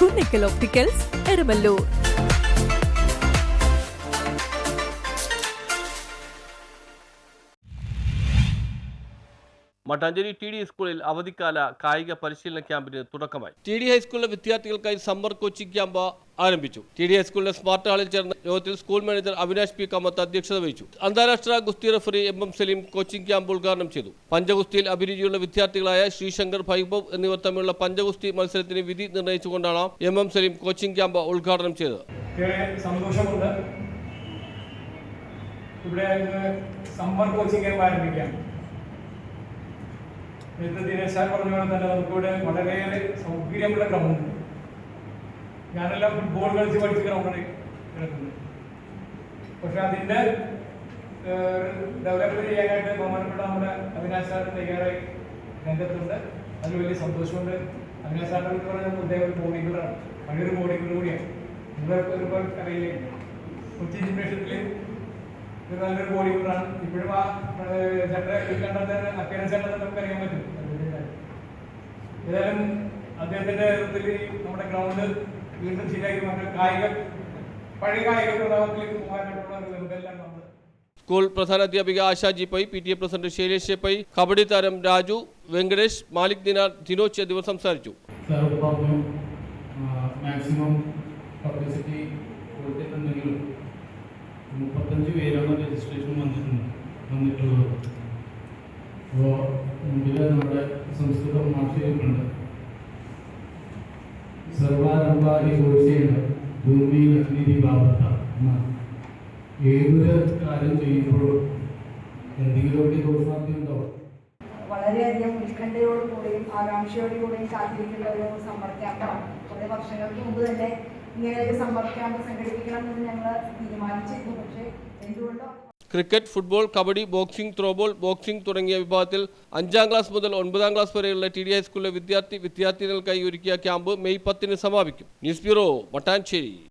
Kunnickal opticals, Eramalloor. Mattancherry T D സ്കൂളിൽ അവധിക്കാല കായിക പരിശീലന ക്യാമ്പിന് തുടക്കമായി. ടി ഡി ഹൈസ്കൂളിലെ വിദ്യാർത്ഥികൾക്കായി സമ്മർ കോച്ചിംഗ് ക്യാമ്പ് ആരംഭിച്ചു. ടി ഡി ഹൈസ്കൂളിലെ സ്മാർട്ട് ഹാളിൽ ചേർന്ന യോഗത്തിൽ school manager Avinash P Kamath അധ്യക്ഷത വഹിച്ചു. അന്താരാഷ്ട്ര ഗുസ്തി referee M Saleem coaching camp ഉദ്ഘാടനം ചെയ്തു. പഞ്ചഗുസ്തിയിൽ അഭിരുചിയുള്ള വിദ്യാർത്ഥികളായ ശ്രീശങ്കർ, വൈഭവ് എന്നിവർ തമ്മിലുള്ള പഞ്ചഗുസ്തി മത്സരത്തിന് വിധി നിർണ്ണയിച്ചുകൊണ്ടാണ് എം സലീം കോച്ചിംഗ് ക്യാമ്പ് ഉദ്ഘാടനം ചെയ്തത്. സന്തോഷമുണ്ട്. ഇവിടെ സമ്മർ കോച്ചിംഗ് ക്യാമ്പ് ആരംഭിക്കാം. നേരത്തെ ദിനേശ് സാർ പറഞ്ഞ പോലെ തന്നെ നമുക്കിവിടെ വളരെയേറെ സൗകര്യമുള്ള ഗ്രൗണ്ട്. ഞാനെല്ലാം ഫുട്ബോൾ കളിച്ച് പഠിച്ച ഗ്രൗണ്ടാണ് കിടക്കുന്നത്. പക്ഷെ അതിൻ്റെ ഡെവലപ്പ് ചെയ്യാനായിട്ട് ബഹുമാനപ്പെട്ട നമ്മുടെ അവിനാശ് സാർ തയ്യാറായി രംഗത്തുണ്ട്. അതിൽ വലിയ സന്തോഷമുണ്ട്. അവിനാശ് സാറിനെ കുറിച്ച് പറഞ്ഞാൽ അദ്ദേഹം ഒരു ബോഡി ബിൽഡറാണ്, വലിയൊരു ബോഡി ബിൽഡർ കൂടിയാണ്. നിങ്ങൾക്ക് ഒരുപാട് അറിയില്ലേ, കൊച്ചി ജിംനേഷ്യത്തിൽ ഒരു നല്ലൊരു ബോഡി ബിൽഡറാണ്. ഇപ്പോഴും ആ കണ്ടത് അപ്പിയറൻസ് കണ്ടത് നമുക്ക് അറിയാൻ പറ്റും. ഏതായാലും അദ്ദേഹത്തിന്റെ നേതൃത്വത്തിൽ നമ്മുടെ ഗ്രൗണ്ട് വീണ്ടും ശരിയാക്കി മാറ്റാൻ പഴയ കായിക പ്രതാപത്തിലേക്ക് പോകാനായിട്ടുള്ള എന്തെല്ലാം നമ്മൾ. സ്കൂൾ പ്രധാനാധ്യാപിക Asha G Pai, P T A president Shailesh Pai, kabaddi താരം രാജു, വെങ്കടേഷ്, മാലിക് ദിനാർ, ദിനോജ് എന്നിവർ സംസാരിച്ചു. മാക്സിമം പബ്ലിസിറ്റി കൊടുത്തിട്ടുണ്ടെങ്കിലും 35 പേരാണ് രജിസ്ട്രേഷൻ വന്നിട്ടുള്ളത്. അപ്പോൾ മുമ്പിൽ നമ്മുടെ സംസ്കൃതം മാഷിയിട്ടുണ്ട്. സർവാരംഭാഹി ഘോഷേണ ഭൂമിയിൽ അഗ്നി ഭാവത്ത എന്നാണ്. ഏതൊരു കാര്യം ചെയ്യുമ്പോഴും എന്തെങ്കിലുമൊക്കെ ദോഷാർത്ഥം ഉണ്ടാവും. വളരെയധികം ഉത്കണ്ഠയോടുകൂടിയും ആകാംക്ഷയോടുകൂടിയും കാത്തിരിക്കുന്ന ഒരു സമ്മർ ക്യാമ്പാണ്. കുറേ വർഷങ്ങൾക്ക് മുമ്പ് തന്നെ ഇങ്ങനെ ഒരു സമ്മർ ക്യാമ്പ് സംഘടിപ്പിക്കണം എന്ന് ഞങ്ങൾ തീരുമാനിച്ചിരുന്നു. പക്ഷേ എന്തുകൊണ്ടോ cricket, football, kabaddi, boxing, throwball, boxing തുടങ്ങിയ വിഭാഗത്തിൽ 5ാം ക്ലാസ് മുതൽ 9ാം ക്ലാസ് വരെയുള്ള ടി ഡി ഹൈസ്കൂളിലെ വിദ്യാർത്ഥിനികൾക്കായി ഒരുക്കിയ ക്യാമ്പ് മെയ് 10 സമാപിക്കും. News bureau, Mattancherry.